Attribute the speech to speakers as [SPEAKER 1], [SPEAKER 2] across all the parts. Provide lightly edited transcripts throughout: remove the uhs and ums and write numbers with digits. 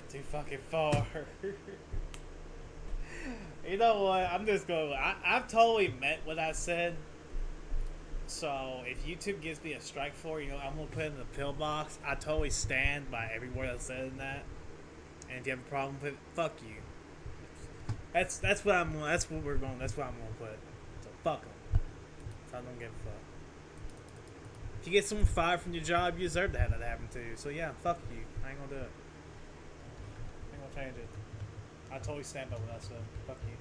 [SPEAKER 1] too fucking far. You know what? I'm just going. I've totally meant what I said. So if YouTube gives me a strike for it, I'm gonna put it in the pillbox. I totally stand by every word I said in that. And if you have a problem with it, fuck you. That's what I'm. That's what we're going. That's what I'm gonna put. So fuck them. So I don't give a fuck. If you get someone fired from your job, you deserve to have that happen to you. So yeah, fuck you. I ain't gonna do it. I ain't gonna change it. I totally stand by what I said. Fuck you.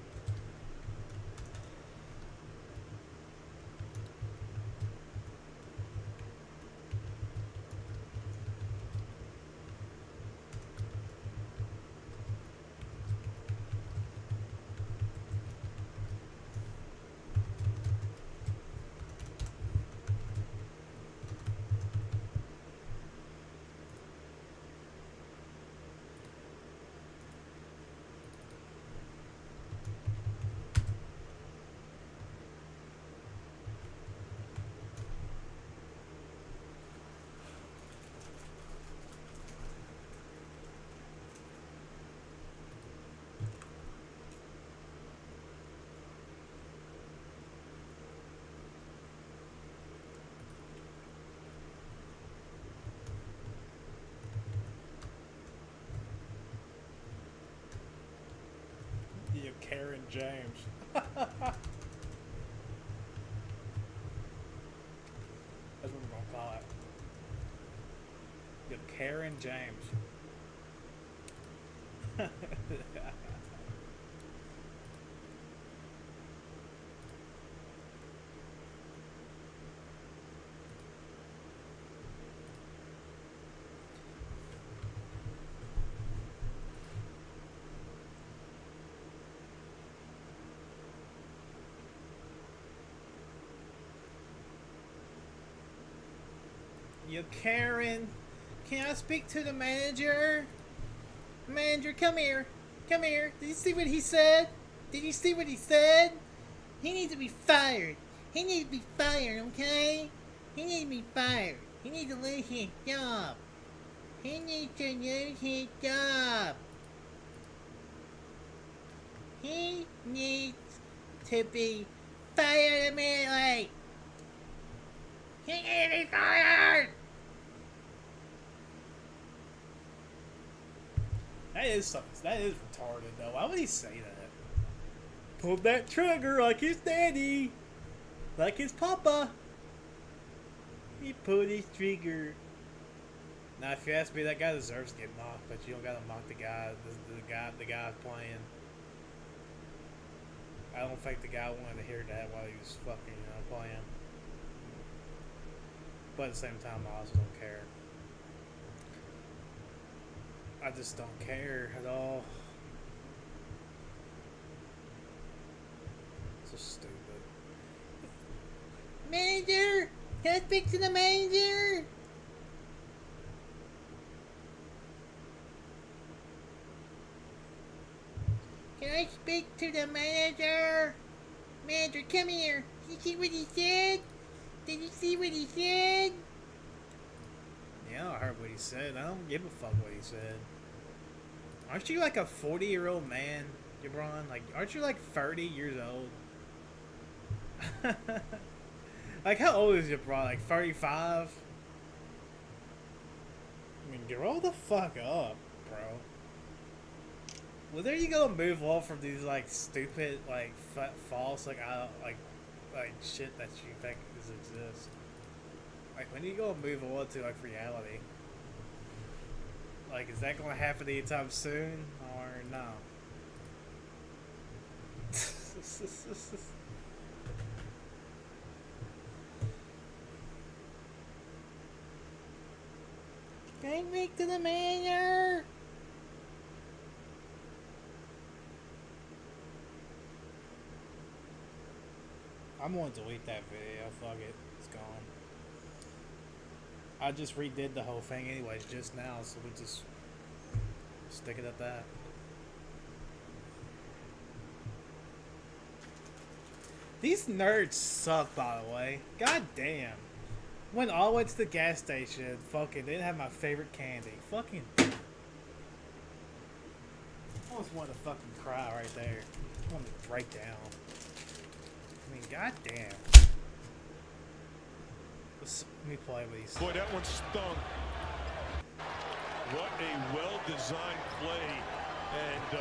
[SPEAKER 1] You Karen James. That's what we're gonna call it. You Karen James. You Karen, can I speak to the manager? Manager, come here. Come here. Did you see what he said? Did you see what he said? He needs to be fired. He needs to be fired, okay? He needs to be fired. He needs to lose his job. He needs to lose his job. He needs to be fired immediately. He needs to be fired. That is something. That is retarded, though. Why would he say that? Pulled that trigger like his daddy, like his papa. He pulled his trigger. Now, if you ask me, that guy deserves to get mocked, but you don't gotta mock the guy. The guy playing. I don't think the guy wanted to hear that while he was fucking, playing. But at the same time, I also don't care. I just don't care at all. So stupid. Manager! Can I speak to the manager? Can I speak to the manager? Manager, come here. Did you see what he said? Did you see what he said? Yeah, I heard what he said. I don't give a fuck what he said. Aren't you like a 40-year-old man, Jabron? Like, aren't you like 30 years old? Like, how old is Jabron? Like 35? I mean, grow the fuck up, bro. Well, there you go, move on from these like stupid, like false, like shit that you think exists. Like, when you go move on to like reality? Like, is that gonna happen anytime soon or no? Can I speak to the manager? I'm gonna delete that video. Fuck it, it's gone. I just redid the whole thing anyways just now, so we just stick it at that. These nerds suck, by the way. God damn. Went all the way to the gas station. Fucking didn't have my favorite candy. Fucking. I almost want to fucking cry right there. I want to break down. I mean, goddamn. Let me play with these.
[SPEAKER 2] Boy, that one stung. What a well-designed play. And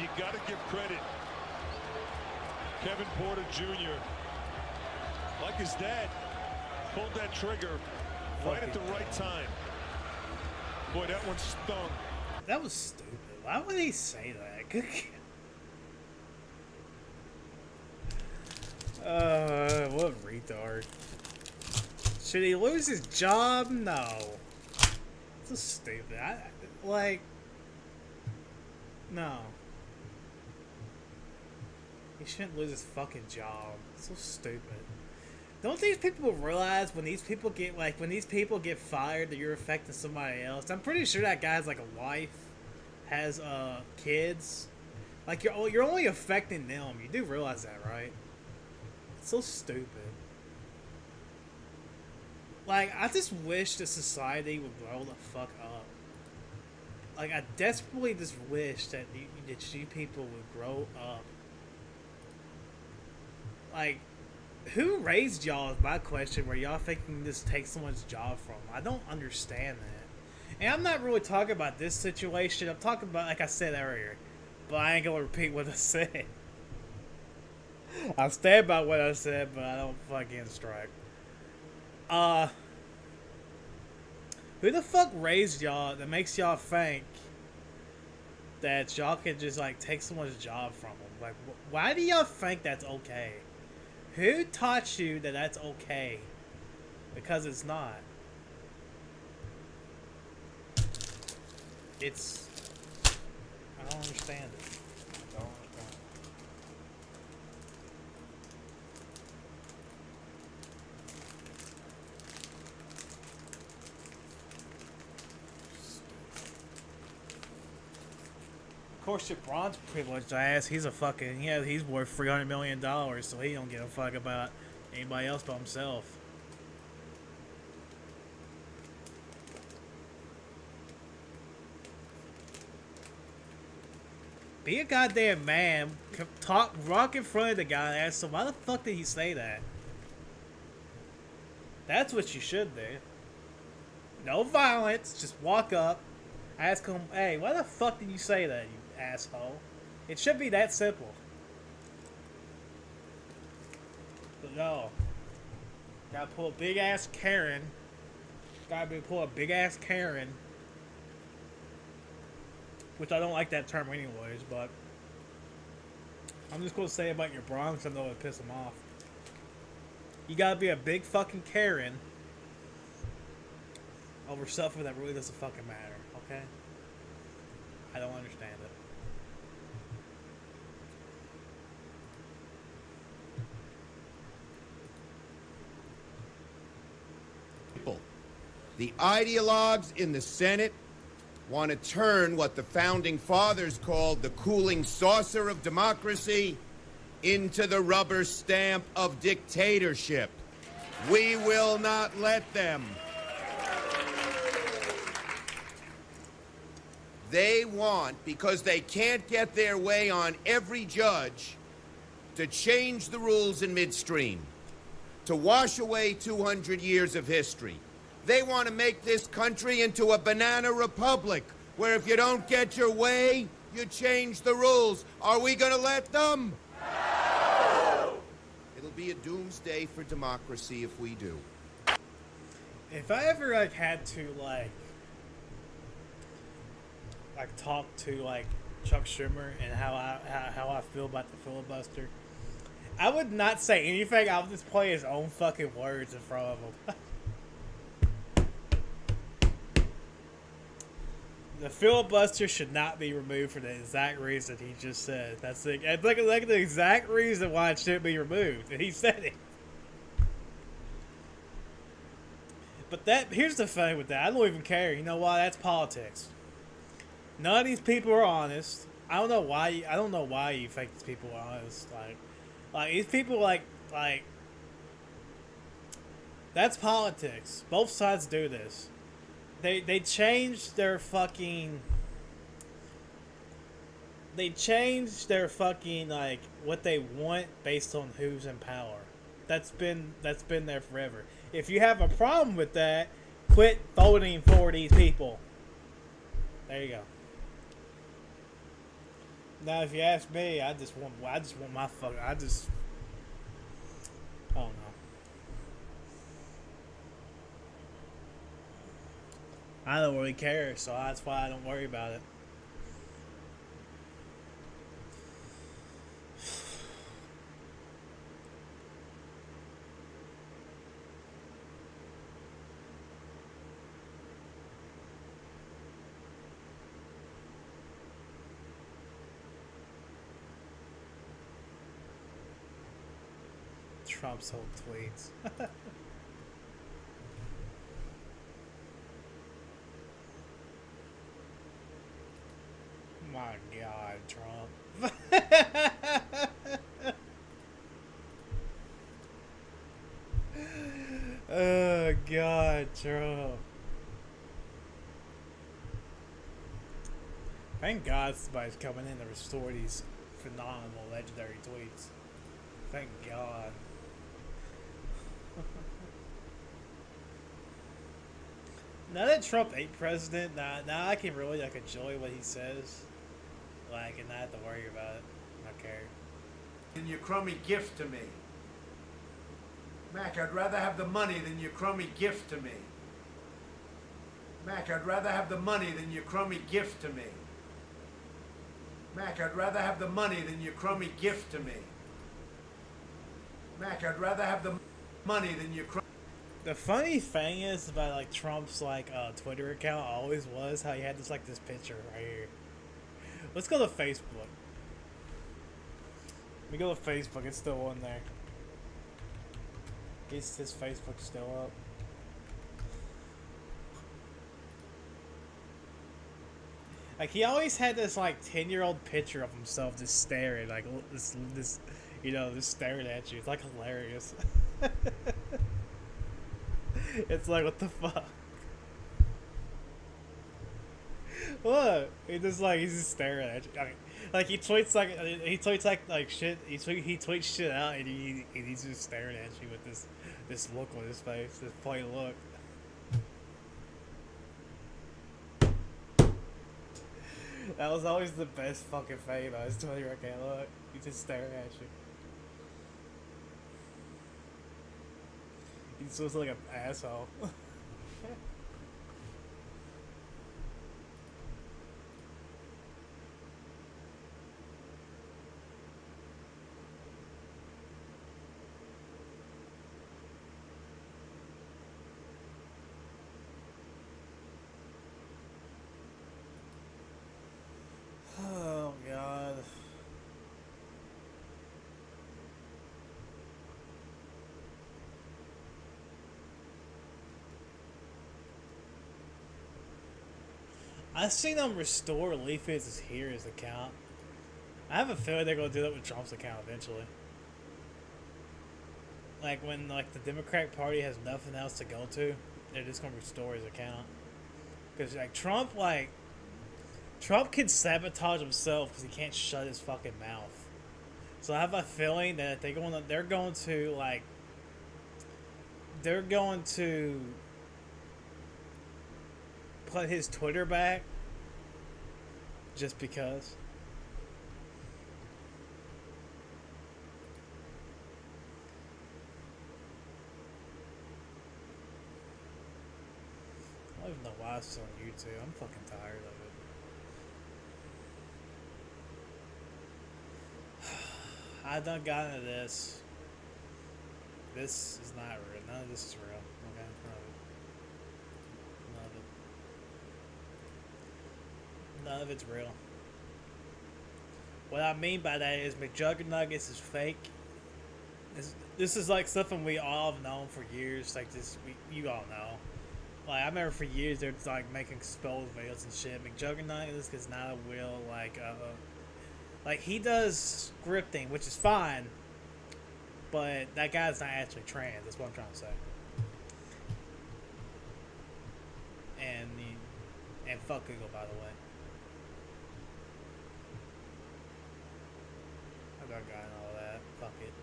[SPEAKER 2] you got to give credit. Kevin Porter Jr., like his dad, pulled that trigger right at the right time. Boy, that one stung.
[SPEAKER 1] That was stupid. Why would he say that? Good. What a retard. Should he lose his job? No. This is stupid. No. He shouldn't lose his fucking job. It's so stupid. Don't these people realize when these people get fired that you're affecting somebody else? I'm pretty sure that guy's like a wife, has kids. Like you're only affecting them. You do realize that, right? It's so stupid. Like, I just wish the society would grow the fuck up. Like, I desperately just wish that you people would grow up. Like, who raised y'all is my question, where y'all think you can just take someone's job from. I don't understand that. And I'm not really talking about this situation. I'm talking about, like I said earlier. But I ain't gonna repeat what I said. I'll stand by what I said, but I don't fucking strike. Who the fuck raised y'all that makes y'all think that y'all can just like take someone's job from them? Like, why do y'all think that's okay? Who taught you that that's okay? Because it's not. It's... I don't understand it. I don't understand it. Of course, your bronze privileged ass, he's a fucking, he's worth $300 million, so he don't give a fuck about anybody else but himself. Be a goddamn man, walk in front of the guy and ask him, why the fuck did he say that? That's what you should do. No violence, just walk up, ask him, hey, why the fuck did you say that, you asshole? It should be that simple. But no. Gotta pull a big ass Karen. Pull a big ass Karen. Which I don't like that term anyways, but I'm just gonna say about your Bronx, I know it piss them off. You gotta be a big fucking Karen over stuff that really doesn't fucking matter, okay? I don't understand it.
[SPEAKER 3] The ideologues in the Senate want to turn what the founding fathers called the cooling saucer of democracy into the rubber stamp of dictatorship. We will not let them. They want, because they can't get their way on every judge, to change the rules in midstream, to wash away 200 years of history. They want to make this country into a banana republic, where if you don't get your way, you change the rules. Are we going to let them? No! It'll be a doomsday for democracy if we do.
[SPEAKER 1] If I ever had to talk to Chuck Schumer and how I feel about the filibuster, I would not say anything. I would just play his own fucking words in front of him. The filibuster should not be removed for the exact reason he just said. That's the exact reason why it should be removed, and he said it. But here's the thing with that. I don't even care. You know why? That's politics. None of these people are honest. I don't know why. I don't know why you think these people are honest. Like these people that's politics. Both sides do this. They changed their fucking... they change their fucking like what they want based on who's in power. That's been there forever. If you have a problem with that, quit voting for these people. There you go. Now, if you ask me, I just want my fuck. I don't know. I don't really care, so that's why I don't worry about it. Trump's whole tweets. My God, Trump. Oh, God, Trump. Thank God somebody's coming in to restore these phenomenal, legendary tweets. Thank God. Now that Trump ain't president, now I can really like enjoy what he says, like, and not have to worry about it. I don't care.
[SPEAKER 4] Than your crummy gift to me. Mac, I'd rather have the money than your crummy gift to me. Mac, I'd rather have the money than your crummy gift to me. Mac, I'd rather have the money than your crummy gift to me. Mac, I'd rather have the money than your crummy.
[SPEAKER 1] The funny thing is about like Trump's like Twitter account always was how he had this like this picture right here. Let's go to Facebook. Let me go to Facebook. It's still on there. Is his Facebook still up? Like he always had this like 10-year-old picture of himself just staring, like this, you know, just staring at you. It's like hilarious. It's like, what the fuck? What? He's just staring at you. I mean, like he tweets like shit. He tweets shit out, and he's just staring at you with this look on his face, this plain look. That was always the best fucking thing about his Twitter account. Look, he's just staring at you. He just looks like an asshole. Oh, God. I've seen them restore Leaf's Heroes account. I have a feeling they're gonna do that with Trump's account eventually. Like when like the Democratic Party has nothing else to go to, they're just gonna restore his account. Cause like Trump can sabotage himself because he can't shut his fucking mouth. So I have a feeling that they're going to put his Twitter back just because. I don't even know why it's on YouTube. I'm fucking tired of it. I done got into this. This is not real. None of this is real. Okay, none of it's real. What I mean by that is McJuggernuggets is fake. This is like something we all have known for years. Like this, you all know. Like I remember for years they're like making spell videos and shit. McJuggernuggets is not a real like he does scripting, which is fine. But that guy's not actually trans. That's what I'm trying to say. And fuck Google, by the way. shotgun guy and all that. Fuck it.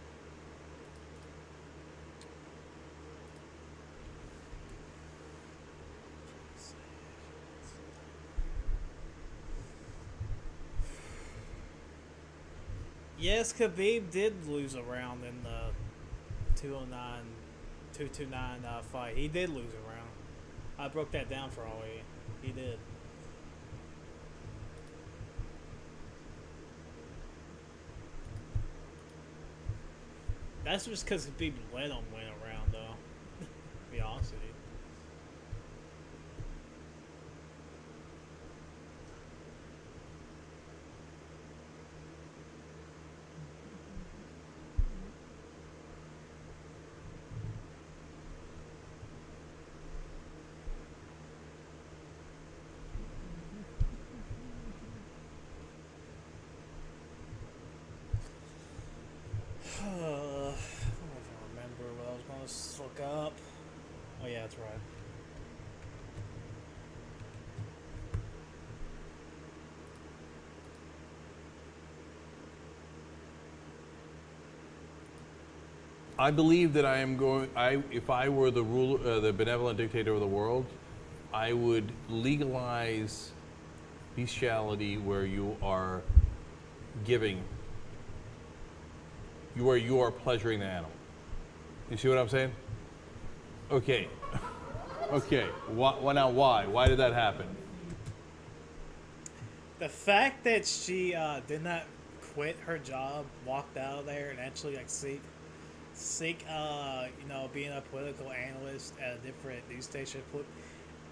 [SPEAKER 1] Yes, Khabib did lose a round in the 229 fight. He did lose a round. I broke that down for all of you. He did. That's just because Khabib let him win a round, though. To be honest with you. I don't know if I remember what I was going to look up. Oh yeah, that's right.
[SPEAKER 5] I believe that I am going. If I were the ruler, the benevolent dictator of the world, I would legalize bestiality where you are giving. Where you are pleasuring the animal. You see what I'm saying? Okay. Okay. Now why? Why did that happen?
[SPEAKER 1] The fact that she did not quit her job, walked out of there, and actually like seek you know, being a political analyst at a different news station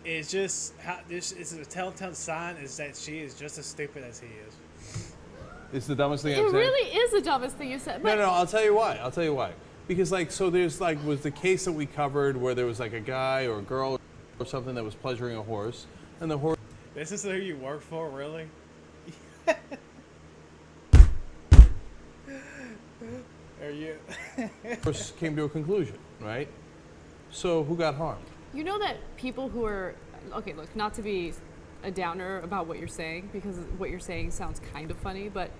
[SPEAKER 1] is just how this is a telltale sign is that she is just as stupid as he is.
[SPEAKER 5] It's the dumbest thing I've said.
[SPEAKER 6] It really is the dumbest thing you said.
[SPEAKER 5] No, I'll tell you why. I'll tell you why. Because like, so there's like, was the case that we covered where there was like a guy or a girl or something that was pleasuring a horse, and the horse.
[SPEAKER 1] This is who you work for, really? Are you?
[SPEAKER 5] Horse came to a conclusion, right? So who got harmed?
[SPEAKER 6] You know that people who are, okay, look, not to be a downer about what you're saying, because what you're saying sounds kind of funny, but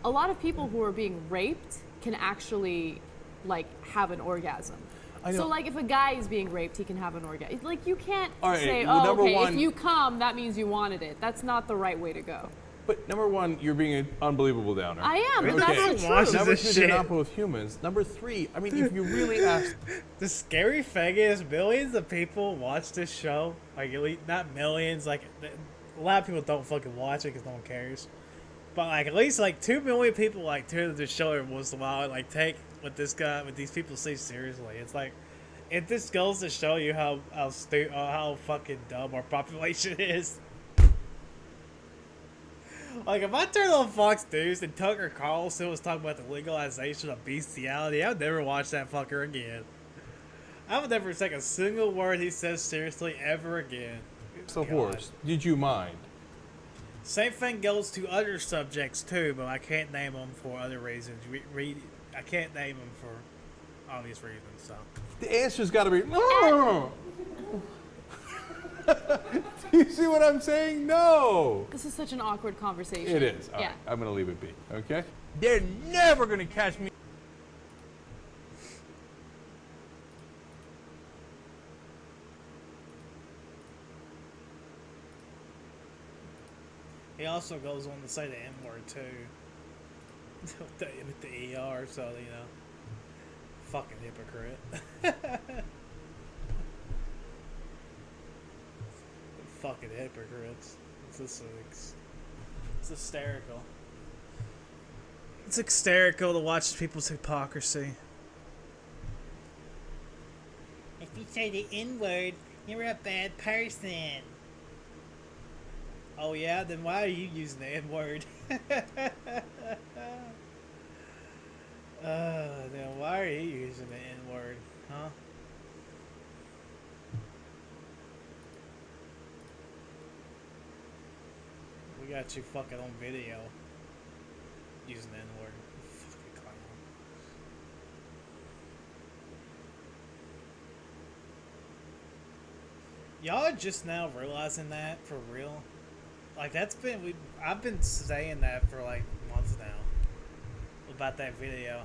[SPEAKER 6] a lot of people who are being raped can actually, like, have an orgasm.
[SPEAKER 5] I know.
[SPEAKER 6] So, like, if a guy is being raped, he can have an orgasm. Like, you can't say,
[SPEAKER 5] well,
[SPEAKER 6] oh, okay,
[SPEAKER 5] one,
[SPEAKER 6] if you come, that means you wanted it. That's not the right way to go.
[SPEAKER 5] But number one, you're being an unbelievable downer.
[SPEAKER 6] I am, but
[SPEAKER 1] Okay.
[SPEAKER 6] that's the
[SPEAKER 1] Watches
[SPEAKER 6] truth.
[SPEAKER 5] Number
[SPEAKER 1] this
[SPEAKER 5] two,
[SPEAKER 1] shit.
[SPEAKER 5] they're not both humans. Number three, I mean, if you really ask,
[SPEAKER 1] The scary thing is, millions of people watch this show. Like, at least, not millions. Like, a lot of people don't fucking watch it because no one cares. But like, at least like 2 million people like tune into the show every once in a while and like take what these people say seriously. It's like, it just goes to show you how fucking dumb our population is. Like, if I turned on Fox News and Tucker Carlson was talking about the legalization of bestiality, I would never watch that fucker again. I would never take a single word he says seriously ever again.
[SPEAKER 5] the
[SPEAKER 1] God.
[SPEAKER 5] horse, did you mind?
[SPEAKER 1] Same thing goes to other subjects too, but I can't name them for other reasons. I can't name them for obvious reasons. So
[SPEAKER 5] The answer's got to be no. Do you see what I'm saying? No.
[SPEAKER 6] This is such an awkward conversation.
[SPEAKER 5] It is. All
[SPEAKER 6] yeah.
[SPEAKER 5] right, I'm going to leave it be. Okay?
[SPEAKER 7] They're never going to catch me.
[SPEAKER 1] he also goes on to say the N word too. with the ER, so you know, fucking hypocrite. Fucking hypocrites. It's hysterical. It's hysterical to watch people's hypocrisy. If you say the N-word, you're a bad person. Oh yeah? Then why are you using the N-word? Then why are you using the N-word? Huh? We got you fucking on video using the N-word. Fucking clown. Y'all are just now realizing that for real? Like, I've been saying that for like months now. about that video.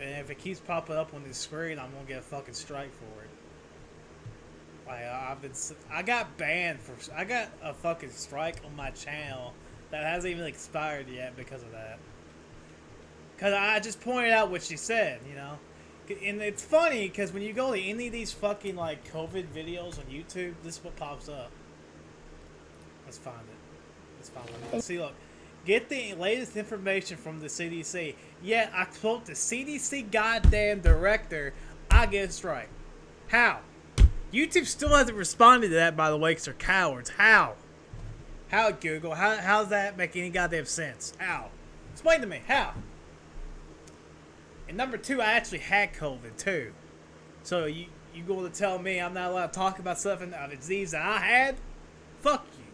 [SPEAKER 1] And if it keeps popping up on the screen, I'm gonna get a fucking strike for it. Like I got banned for. I got a fucking strike on my channel that hasn't even expired yet because of that. Cause I just pointed out what she said, you know. And it's funny because when you go to any of these fucking like COVID videos on YouTube, this is what pops up. Let's find it. Let's find it. See, look. Get the latest information from the CDC. Yet I quote the CDC goddamn director. I get a strike. How? YouTube still hasn't responded to that, by the way, because they're cowards. How? How, Google? How does that make any goddamn sense? How? Explain to me. How? And number two, I actually had COVID too. So you going to tell me I'm not allowed to talk about stuff and a disease that I had? Fuck you.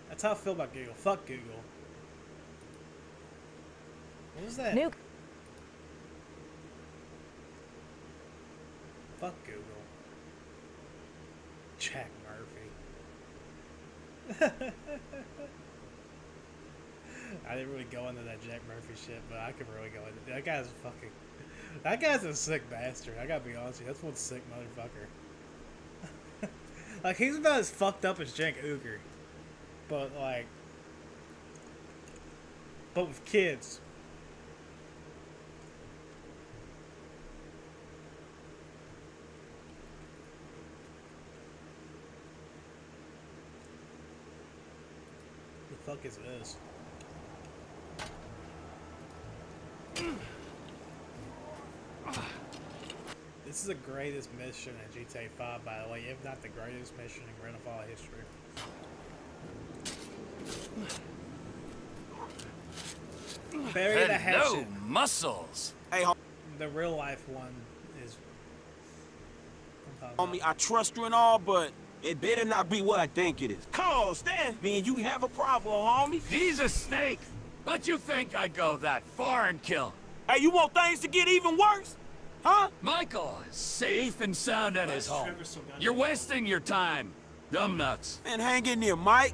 [SPEAKER 1] That's how I feel about Google. Fuck Google. What was that?
[SPEAKER 8] Nuke.
[SPEAKER 1] Fuck Google. Jack Murphy. I didn't really go into that Jack Murphy shit, but I could really go into that. That guy's a sick bastard. I gotta be honest with you. That's one sick motherfucker. Like, he's about as fucked up as Cenk Uygur. But, like, but with kids. The fuck is this? This is the greatest mission in GTA 5, by the way, if not the greatest mission in Grand Theft Auto history. Bury the hatchet.
[SPEAKER 9] Muscles.
[SPEAKER 10] Hey,
[SPEAKER 1] The real life one is.
[SPEAKER 10] homie, I trust you and all, but it better not be what I think it is. Cause then, me and you have a problem, homie.
[SPEAKER 9] He's a snake. But you think I'd go that far and kill?
[SPEAKER 10] Hey, you want things to get even worse? Huh?
[SPEAKER 9] Michael is safe and sound at his home. You're wasting your time, dumb nuts.
[SPEAKER 10] Man, hang in there, Mike.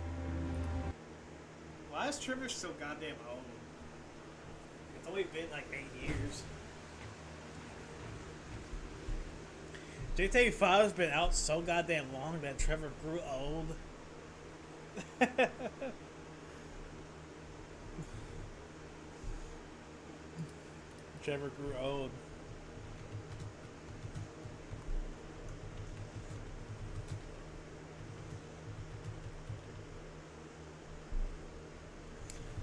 [SPEAKER 1] Why is Trevor so goddamn old? It's only been like 8 years. GTA 5 has been out so goddamn long that Trevor grew old. Trevor grew old.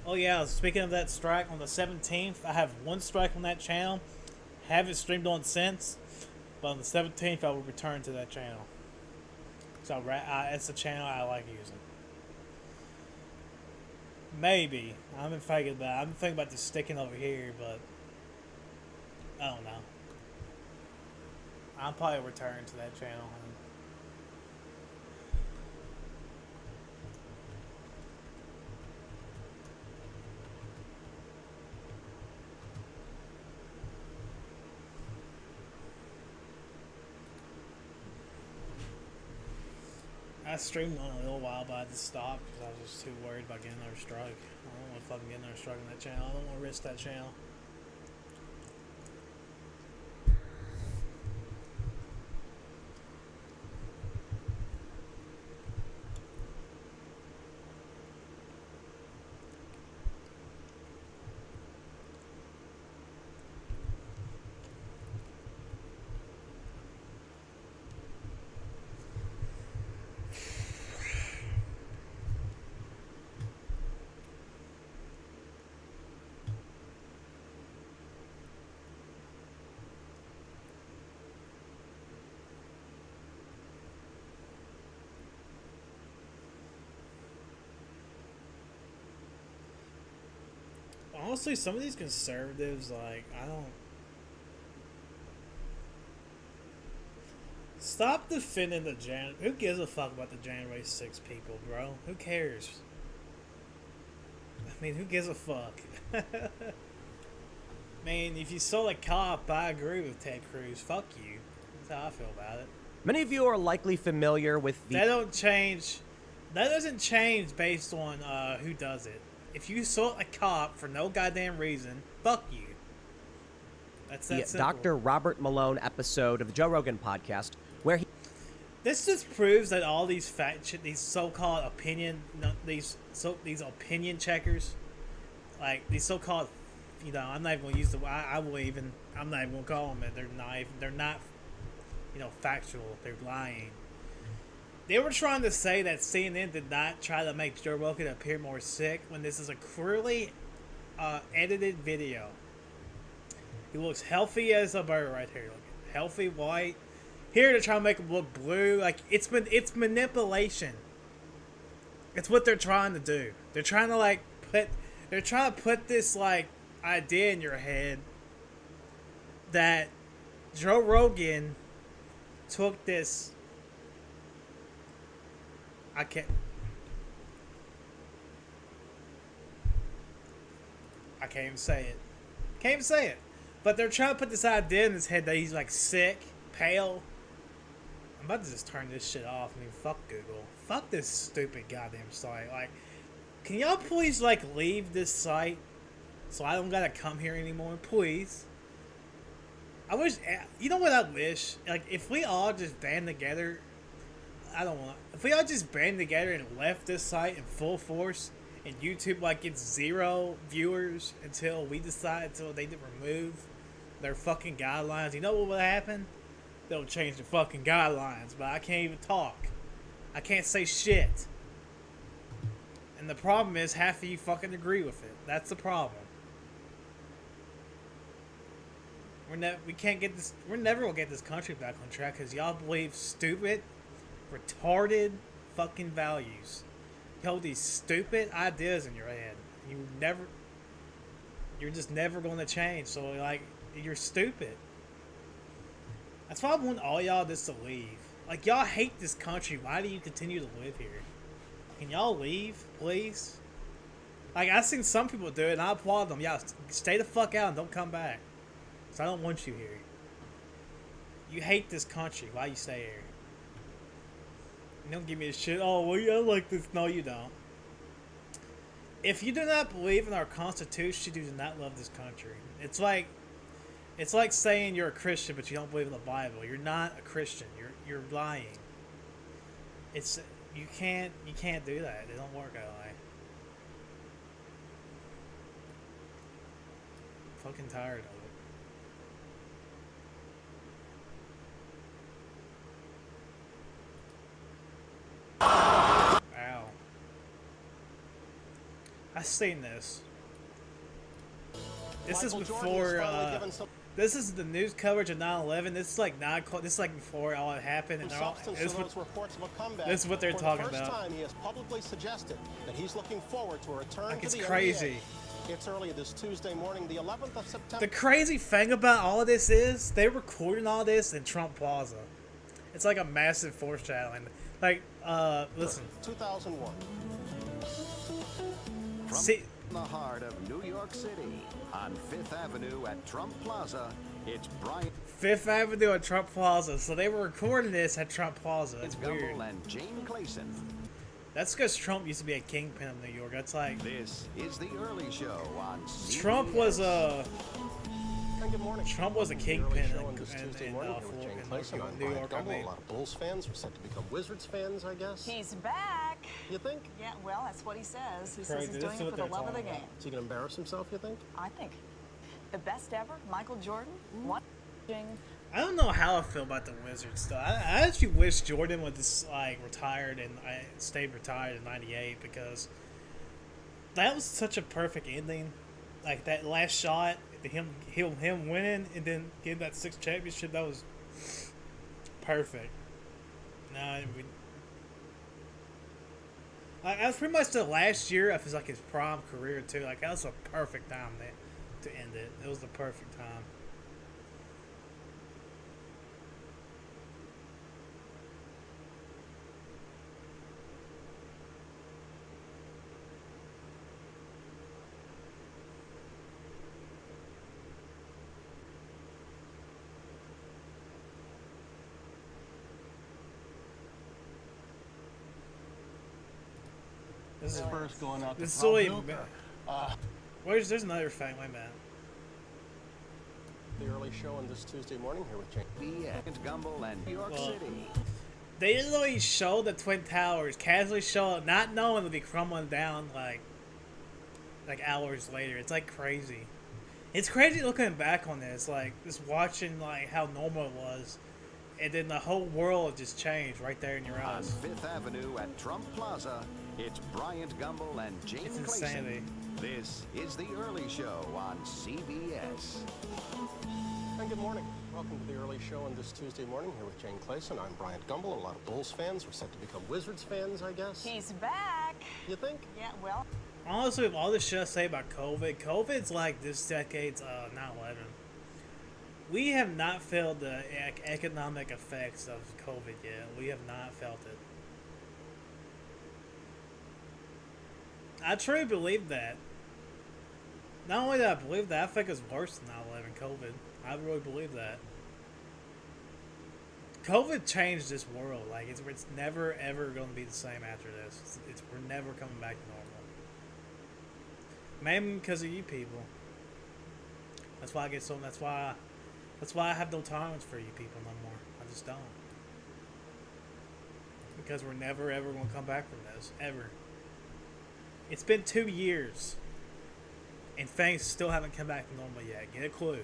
[SPEAKER 1] Oh yeah, speaking of that strike on the 17th, I have one strike on that channel. Haven't streamed on since, but on the 17th I will return to that channel. So it's a channel I like using. Maybe. I've been thinking about just sticking over here, but I don't know. I'll probably return to that channel. I streamed on a little while, but I just stopped because I was just too worried about getting another strike. I don't want to fucking get another strike on that channel. I don't want to risk that channel. Honestly, some of these conservatives, like, I don't... Stop defending the Who gives a fuck about the January 6 people, bro? Who cares? I mean, who gives a fuck? I mean, if you sold a cop, I agree with Ted Cruz. Fuck you. That's how I feel about it.
[SPEAKER 11] Many of you are likely familiar with the...
[SPEAKER 1] That don't change That doesn't change based on who does it. If you assault a cop for no goddamn reason, fuck you. That's that simple.
[SPEAKER 8] Dr. Robert Malone episode of the Joe Rogan podcast where he...
[SPEAKER 1] This just proves that all these these so-called opinion, these opinion checkers, like these so-called, I'm not even gonna use the. I'm not even gonna call them it. They're not, factual. They're lying. They were trying to say that CNN did not try to make Joe Rogan appear more sick when this is a clearly edited video. He looks healthy as a bird right here. Look, healthy, white. Here to try to make him look blue. Like, it's manipulation. It's what they're trying to do. They're trying to put this, like, idea in your head that Joe Rogan took this... I can't even say it. Can't even say it. But they're trying to put this idea in his head that he's like sick, pale. I'm about to just turn this shit off. I mean, fuck Google. Fuck this stupid goddamn site. Like, can y'all please like leave this site so I don't gotta come here anymore, please? I wish, you know what I wish? Like, if we all just band together, if we all just band together and left this site in full force, and YouTube like gets 0 viewers until they remove their fucking guidelines, you know what will happen? They'll change the fucking guidelines, but I can't even talk. I can't say shit. And the problem is half of you fucking agree with it. That's the problem. We're never gonna get this country back on track because y'all believe stupid, retarded fucking values. You hold these stupid ideas in your head. You're just never gonna change. So like, you're stupid. That's why I want all y'all just to leave. Like, y'all hate this country. Why do you continue to live here? Can y'all leave, please? Like, I've seen some people do it, and I applaud them. Y'all stay the fuck out and don't come back. Because I don't want you here. You hate this country. Why you stay here? You don't give me this shit. Oh, well, yeah, I like this. No, you don't. If you do not believe in our Constitution, you do not love this country. It's like saying you're a Christian, but you don't believe in the Bible. You're not a Christian. You're lying. You can't do that. It don't work that way. I'm fucking tired of it. Ow. I seen this. This is before, this is the news coverage of 9/11. This is like this is like before all it happened, and this is what they're talking about.
[SPEAKER 11] Time he has publicly suggested that he's looking forward to a return
[SPEAKER 1] like,
[SPEAKER 11] to
[SPEAKER 1] it's
[SPEAKER 11] the
[SPEAKER 1] crazy.
[SPEAKER 11] NBA. It's early this Tuesday morning, the 11th of September.
[SPEAKER 1] The crazy thing about all of this is they're recording all this in Trump Plaza. It's like a massive foreshadowing. Like, listen.
[SPEAKER 11] 2001.
[SPEAKER 1] See.
[SPEAKER 12] In the heart of New York City, on 5th Avenue at Trump Plaza, it's Brian...
[SPEAKER 1] 5th Avenue at Trump Plaza. So they were recording this at Trump Plaza. That's weird.
[SPEAKER 12] And Jane Clayson.
[SPEAKER 1] That's because Trump used to be a kingpin of New York. That's like...
[SPEAKER 12] This is the early show on CBS.
[SPEAKER 1] Trump was a...
[SPEAKER 11] Good morning.
[SPEAKER 1] Trump was a kingpin in
[SPEAKER 11] New York. A lot of Bulls fans were set to become Wizards fans, I guess.
[SPEAKER 13] He's back.
[SPEAKER 11] You think?
[SPEAKER 13] Yeah, well, that's what he says. He
[SPEAKER 1] Crazy.
[SPEAKER 13] says he's doing it for the love of the game.
[SPEAKER 11] Is he going to embarrass himself, you think?
[SPEAKER 13] I think. The best ever, Michael Jordan.
[SPEAKER 1] I don't know how I feel about the Wizards stuff. I actually wish Jordan would just like retired and stayed retired in '98 because that was such a perfect ending. Like that last shot, him winning and then getting that 6th championship, that was perfect. That was pretty much the last year of his prime career too. Like that was a perfect time to end it. It was the perfect time. This is
[SPEAKER 11] first going out
[SPEAKER 1] this is
[SPEAKER 11] to
[SPEAKER 1] really.
[SPEAKER 11] Rob
[SPEAKER 1] There's another thing, wait a minute.
[SPEAKER 11] The early show on this Tuesday morning here with James.
[SPEAKER 12] And Gumbel and New York City.
[SPEAKER 1] They literally show the Twin Towers, casually show it, not knowing they'll be crumbling down like hours later. It's like crazy. It's crazy looking back on this, like just watching like how normal it was, and then the whole world just changed right there in your
[SPEAKER 12] On
[SPEAKER 1] eyes.
[SPEAKER 12] Fifth Avenue at Trump Plaza, it's Bryant Gumbel and Jane
[SPEAKER 1] It's
[SPEAKER 12] Clayson.
[SPEAKER 1] insanity.
[SPEAKER 12] This is The Early Show on CBS.
[SPEAKER 11] And good morning. Welcome to the early show on this Tuesday morning here with Jane Clayson. I'm Bryant Gumbel. A lot of Bulls fans. We're set to become Wizards fans, I guess.
[SPEAKER 13] He's back.
[SPEAKER 11] You think?
[SPEAKER 13] Yeah, well.
[SPEAKER 1] Honestly, with all this shit I say about COVID's like this decade's 9/11. We have not felt the economic effects of COVID yet. We have not felt it. I truly believe that. Not only that I believe that, I think it's worse than 9/11 COVID. I really believe that. COVID changed this world. Like it's never ever going to be the same after this. We're never coming back to normal. Maybe because of you people. That's why I get so. That's why I have no tolerance for you people no more. I just don't. Because we're never ever going to come back from this ever. It's been 2 years, and things still haven't come back to normal yet. Get a clue.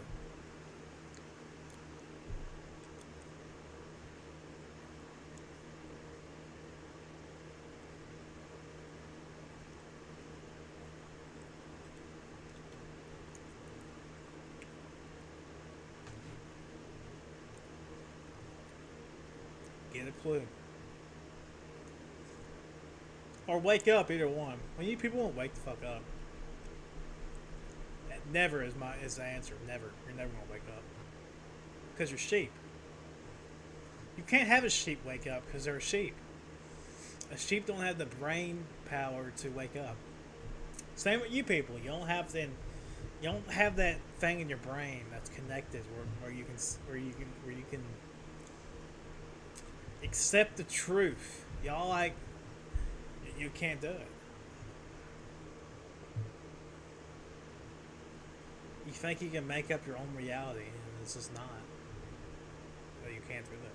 [SPEAKER 1] Get a clue. Or wake up, either one. When you people won't wake the fuck up. Never is the answer. Never. You're never gonna wake up. Because you're sheep. You can't have a sheep wake up because they're a sheep. A sheep don't have the brain power to wake up. Same with you people. You don't have that thing in your brain that's connected where you can accept the truth. Y'all like you can't do it. You think you can make up your own reality, and it's just not. But you can't do that.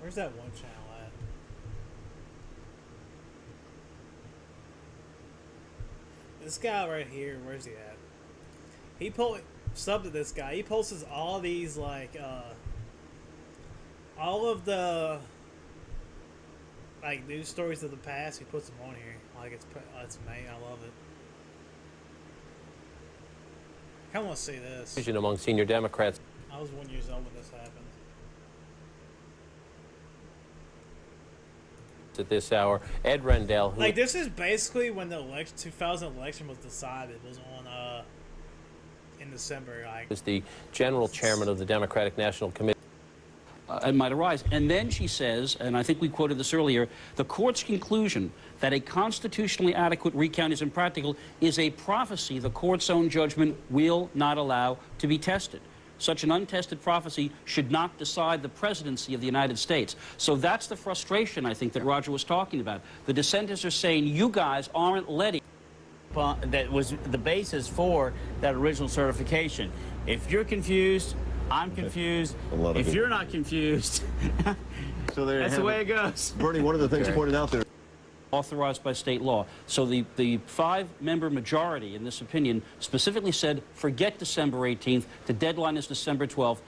[SPEAKER 1] Where's that one channel at? This guy right here, where's he at? Sub to this guy. He posts all these like all of the like news stories of the past. He puts them on here. Like it's amazing. I love it. I want to see this.
[SPEAKER 14] Among senior Democrats.
[SPEAKER 1] I was 1 year old when this happened.
[SPEAKER 14] At this hour, Ed Rendell, who
[SPEAKER 1] Like this is basically when the 2000 election was decided. It was on in December. Like
[SPEAKER 14] is the general chairman of the Democratic National Committee.
[SPEAKER 15] It might arise. And then she says, and I think we quoted this earlier, the court's conclusion that a constitutionally adequate recount is impractical is a prophecy the court's own judgment will not allow to be tested. Such an untested prophecy should not decide the presidency of the United States. So that's the frustration, I think, that Roger was talking about. The dissenters are saying, you guys aren't letting.
[SPEAKER 16] That was the basis for that original certification. If you're confused, I'm confused. If you're not confused,
[SPEAKER 17] so
[SPEAKER 16] that's the way it goes.
[SPEAKER 17] Bernie, one of the things pointed out there.
[SPEAKER 15] Authorized by state law. So the 5-member majority in this opinion specifically said, forget December 18th. The deadline is December 12th.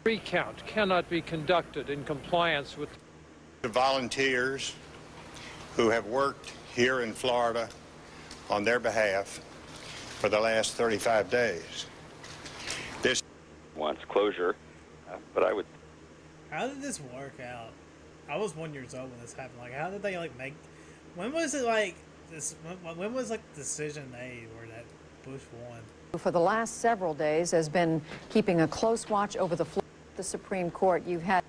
[SPEAKER 18] Recount cannot be conducted in compliance with
[SPEAKER 19] the volunteers who have worked here in Florida on their behalf for the last 35 days. This
[SPEAKER 20] wants closure, but I would.
[SPEAKER 1] How did this work out? I was 1 year old when this happened. Like, how did they like make? When was it like this? When was like the decision made where that Bush won?
[SPEAKER 21] For the last several days has been keeping a close watch over the Supreme Court. You've had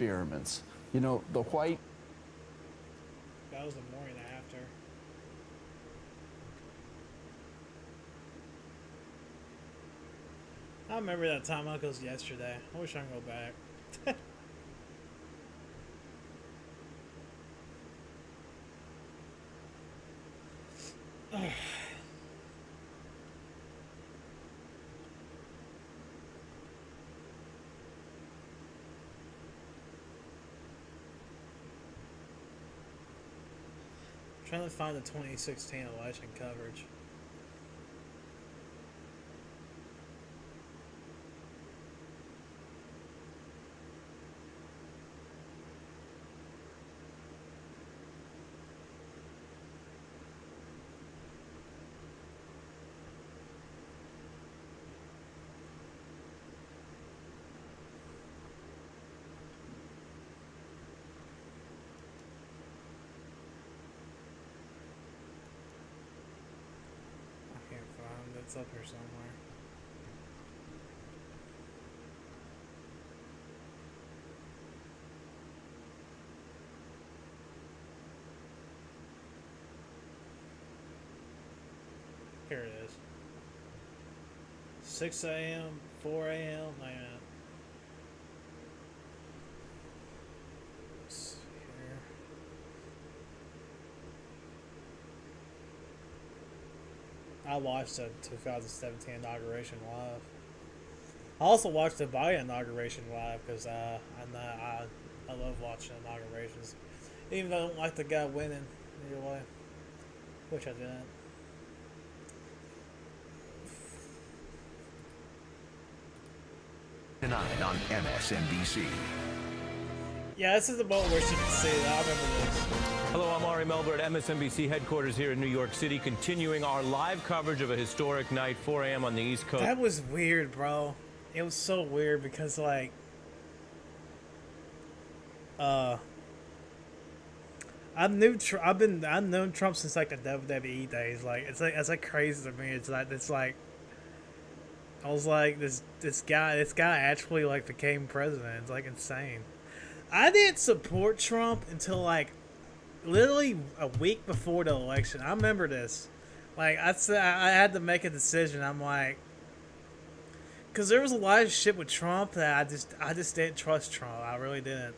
[SPEAKER 21] experiments. You know, the white.
[SPEAKER 1] That was the morning after. I remember that time like it was yesterday. I wish I could go back. Trying to find the 2016 election coverage. It's up here somewhere. Here it is. 6 a.m., 4 a.m. Wait a minute. I watched the 2017 inauguration live. I also watched the Biden inauguration live because I love watching inaugurations, even though I don't like the guy winning either way, which I didn't.
[SPEAKER 12] Tonight on MSNBC.
[SPEAKER 1] Yeah, this is the moment where you can see that. I remember this.
[SPEAKER 22] Hello, I'm Ari Melber at MSNBC headquarters here in New York City, continuing our live coverage of a historic night, 4 a.m. on the East Coast.
[SPEAKER 1] That was weird, bro. It was so weird because, like, I've known Trump since like the WWE days. Like, it's like crazy to me. It's like I was like, this guy actually like became president. It's like insane. I didn't support Trump until like literally a week before the election. I remember this. Like, I had to make a decision. I'm like, because there was a lot of shit with Trump that I just didn't trust Trump. I really didn't.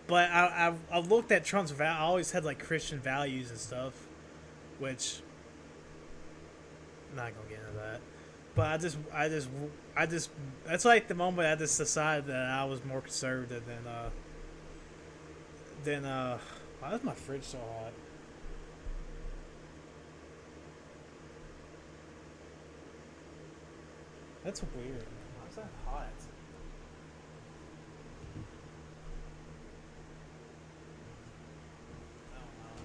[SPEAKER 1] But I looked at Trump's I always had like Christian values and stuff, which I'm not gonna get into that. But I just that's like the moment I just decided that I was more conservative than why is my fridge so hot? That's weird. Why is that hot? I don't know.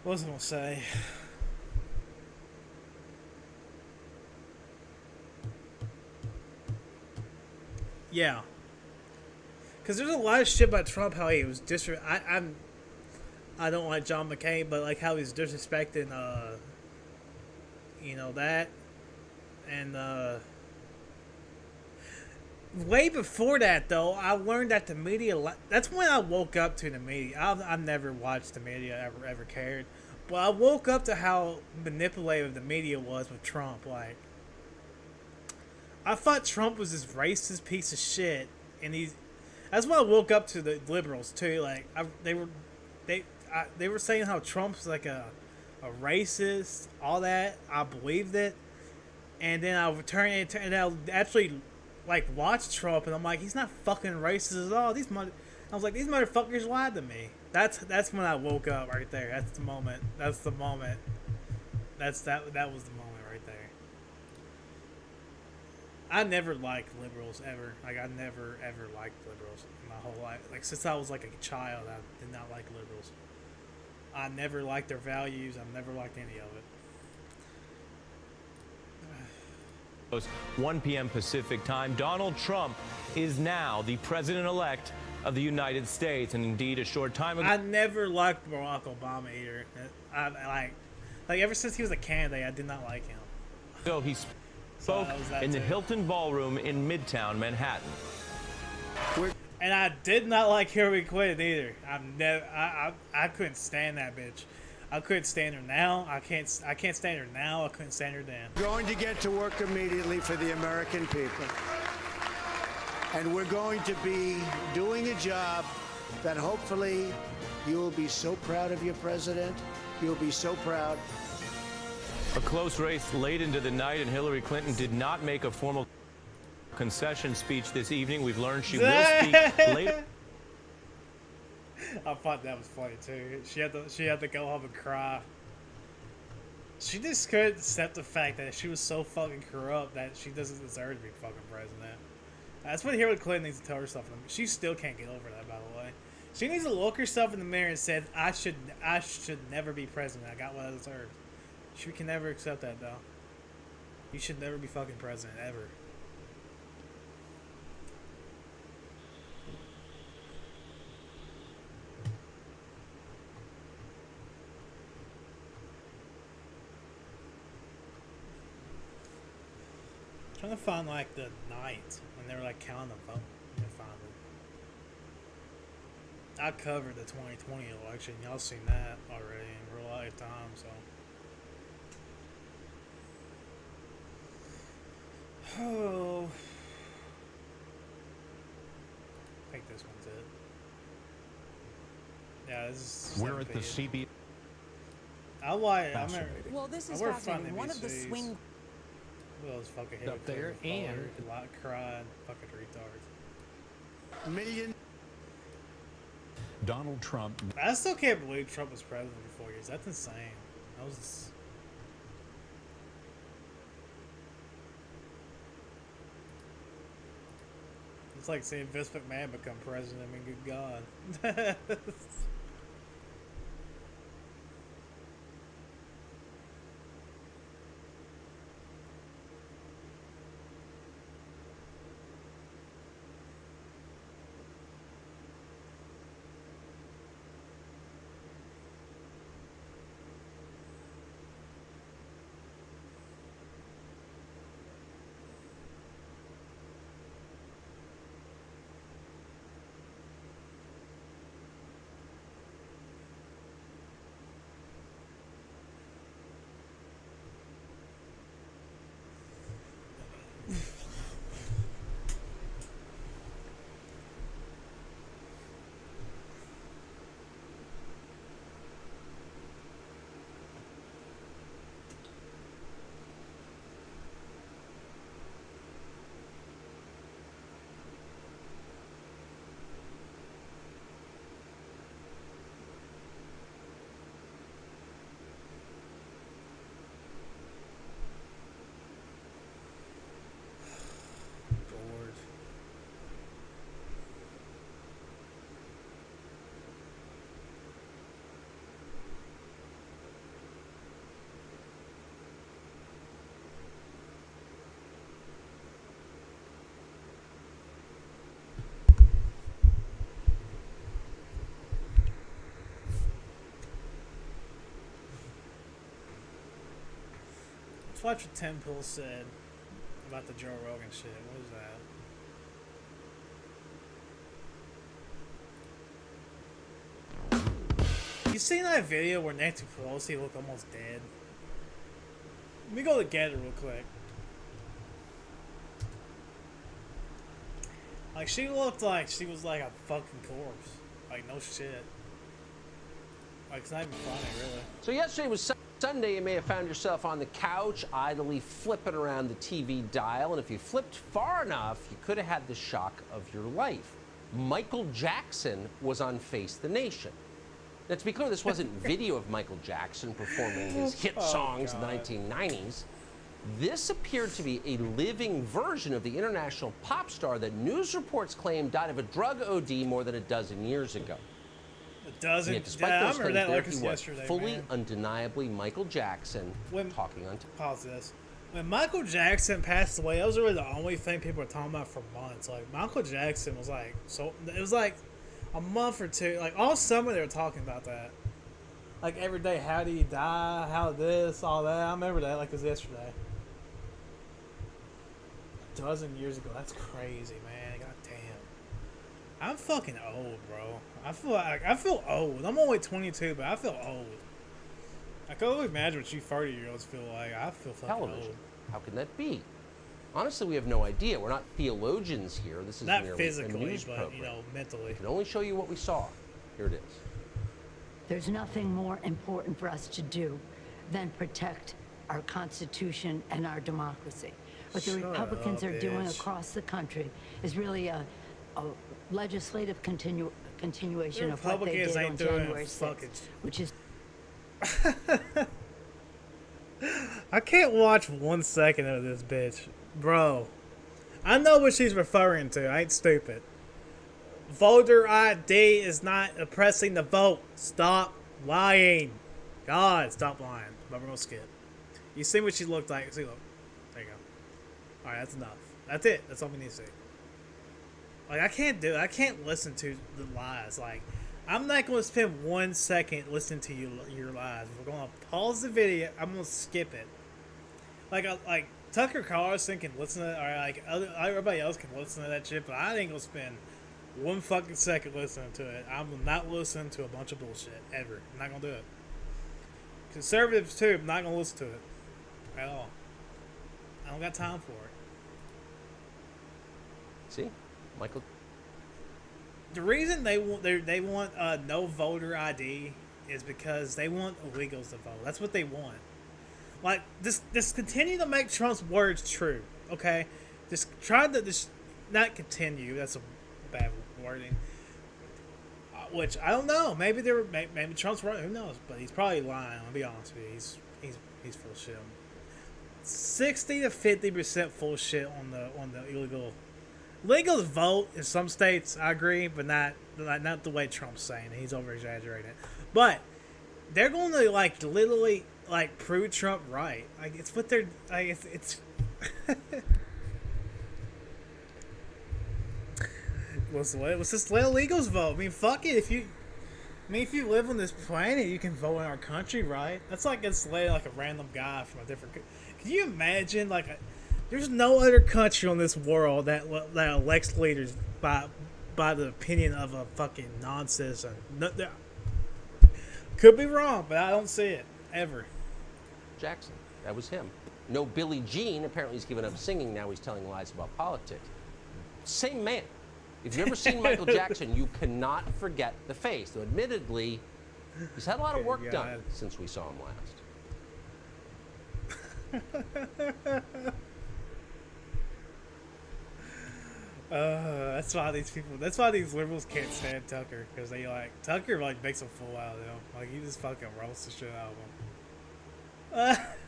[SPEAKER 1] What was I gonna say? Yeah. Because there's a lot of shit about Trump, how he was I don't like John McCain, but like how he's disrespecting, you know, that. And, way before that, though, I learned that the media, that's when I woke up to the media. I've never watched the media, ever cared. But I woke up to how manipulative the media was with Trump. Like, I thought Trump was this racist piece of shit, and that's when I woke up to the liberals too. Like, they were saying how Trump's like a racist, all that. I believed it, and then I returned it, and I actually like watched Trump, and I'm like, he's not fucking racist at all. I was like, these motherfuckers lied to me. That's when I woke up right there. That's the moment. That was the moment right there. I never liked liberals ever. Like, I never ever liked liberals in my whole life. Like, since I was like a child, I did not like liberals. I never liked their values. I never liked any of it.
[SPEAKER 22] 1 p.m. Pacific time. Donald Trump is now the president-elect of the United States, and indeed a short time ago.
[SPEAKER 1] I never liked Barack Obama either. I like ever since he was a candidate, I did not like him.
[SPEAKER 22] So he spoke in the Hilton Ballroom in Midtown Manhattan.
[SPEAKER 1] And I did not like Hillary Clinton either. I couldn't stand that bitch. I couldn't stand her now. I can't stand her now. I couldn't stand her then.
[SPEAKER 4] Going to get to work immediately for the American people. And we're going to be doing a job that hopefully you'll be so proud of your president. You'll be so proud.
[SPEAKER 22] A close race late into the night, and Hillary Clinton did not make a formal concession speech this evening. We've learned she will speak later.
[SPEAKER 1] I thought that was funny too. She had to go home and cry. She just couldn't accept the fact that she was so fucking corrupt that she doesn't deserve to be fucking president. That's what Hillary Clinton needs to tell herself. She still can't get over that, by the way. She needs to look herself in the mirror and say, I should never be president. I got what I deserve. She can never accept that, though. You should never be fucking president, ever. Trying to find like the night when they were like counting the vote. I covered the 2020 election. Y'all seen that already in real life time, so. Oh. I think this one's it. Yeah, this is.
[SPEAKER 22] We're at the CB.
[SPEAKER 1] I like. I remember.
[SPEAKER 2] Well, this is
[SPEAKER 1] I wear
[SPEAKER 2] fascinating.
[SPEAKER 1] fun
[SPEAKER 2] One of the
[SPEAKER 1] NBCs.
[SPEAKER 2] swing.
[SPEAKER 1] Those fucking
[SPEAKER 2] Up there, and
[SPEAKER 1] a lot crying, fucking retards.
[SPEAKER 4] Million.
[SPEAKER 3] Donald Trump.
[SPEAKER 1] I still can't believe Trump was president for 4 years. That's insane. That was. It's like seeing Vince McMahon become president. I mean, good God. Let's watch what Tim Pool said about the Joe Rogan shit. What was that? You seen that video where Nancy Pelosi looked almost dead? Let me go together real quick. Like, she looked like she was like a fucking corpse. Like, no shit. Like, it's not even funny, really.
[SPEAKER 23] So yesterday was Sunday. You may have found yourself on the couch, idly flipping around the TV dial, and if you flipped far enough, you could have had the shock of your life. Michael Jackson was on Face the Nation. Now, to be clear, this wasn't video of Michael Jackson performing his hit songs in the 1990s. This appeared to be a living version of the international pop star that news reports claim died of a drug OD more than a dozen years ago.
[SPEAKER 1] A dozen?
[SPEAKER 23] Yet, despite
[SPEAKER 1] Yeah, I
[SPEAKER 23] those
[SPEAKER 1] remember that
[SPEAKER 23] claims,
[SPEAKER 1] like
[SPEAKER 23] there
[SPEAKER 1] it's
[SPEAKER 23] he was,
[SPEAKER 1] yesterday,
[SPEAKER 23] fully,
[SPEAKER 1] man.
[SPEAKER 23] undeniably Michael Jackson talking on TV.
[SPEAKER 1] Pause this. When Michael Jackson passed away, that was really the only thing people were talking about for months. Like, Michael Jackson was like, so it was like a month or two. Like, all summer they were talking about that. Like, every day, how did he die? How this, all that. I remember that like it was yesterday. A dozen years ago. That's crazy, man. God damn. I'm fucking old, bro. I feel old. I'm only 22, but I feel old. I can only imagine what you 30-year-olds feel like. I feel fucking
[SPEAKER 23] Television.
[SPEAKER 1] old.
[SPEAKER 23] How can that be? Honestly, we have no idea. We're not theologians here. This is
[SPEAKER 1] Not
[SPEAKER 23] merely a
[SPEAKER 1] physically,
[SPEAKER 23] news
[SPEAKER 1] but
[SPEAKER 23] program.
[SPEAKER 1] you know, mentally.
[SPEAKER 23] We can only show you what we saw. Here it is.
[SPEAKER 2] There's nothing more important for us to do than protect our Constitution and our democracy. What the Republicans are doing across the country is really a legislative continuation of what they did on January 6th, which is...
[SPEAKER 1] I can't watch 1 second of this bitch. Bro, I know what she's referring to. I ain't stupid. Voter ID is not oppressing the vote. Stop lying. God, stop lying. But we're gonna skip. You see what she looked like? See, look. There you go. Alright, that's enough. That's it. That's all we need to see. Like, I can't do it. I can't listen to the lies. Like, I'm not going to spend 1 second listening to your lies. We're going to pause the video. I'm going to skip it. Like Tucker Carlson can listen to it, or like everybody else can listen to that shit, but I ain't going to spend 1 fucking second listening to it. I'm not listening to a bunch of bullshit, ever. I'm not going to do it. Conservatives, too, I'm not going to listen to it. At all. I don't got time for it.
[SPEAKER 23] See? Michael?
[SPEAKER 1] The reason they want no voter ID is because they want illegals to vote. That's what they want. Like, just continue to make Trump's words true, okay? Just try to not continue. That's a bad wording. Which I don't know. Maybe maybe Trump's right. Who knows? But he's probably lying. I'll be honest with you. He's full of shit. 60 to 50% full shit on the illegal. Legal vote in some states, I agree, but not the way Trump's saying it. He's over exaggerating it. But they're going to like literally like prove Trump right. Like it's what they're like. It's let's just let illegals vote. I mean, fuck it. If you live on this planet, you can vote in our country, right? That's like it's letting like a random guy from a different. Can you imagine like there's no other country on this world that elects leaders by the opinion of a fucking non-citizen. No, could be wrong, but I don't see it ever.
[SPEAKER 23] Jackson. That was him. No Billie Jean. Apparently he's given up singing. Now he's telling lies about politics. Same man. If you've ever seen Michael Jackson, you cannot forget the face. Though admittedly, he's had a lot of work done since we saw him last.
[SPEAKER 1] That's why these liberals can't stand Tucker, because they like Tucker like makes a fool out of them. Like he just fucking roasts the shit out of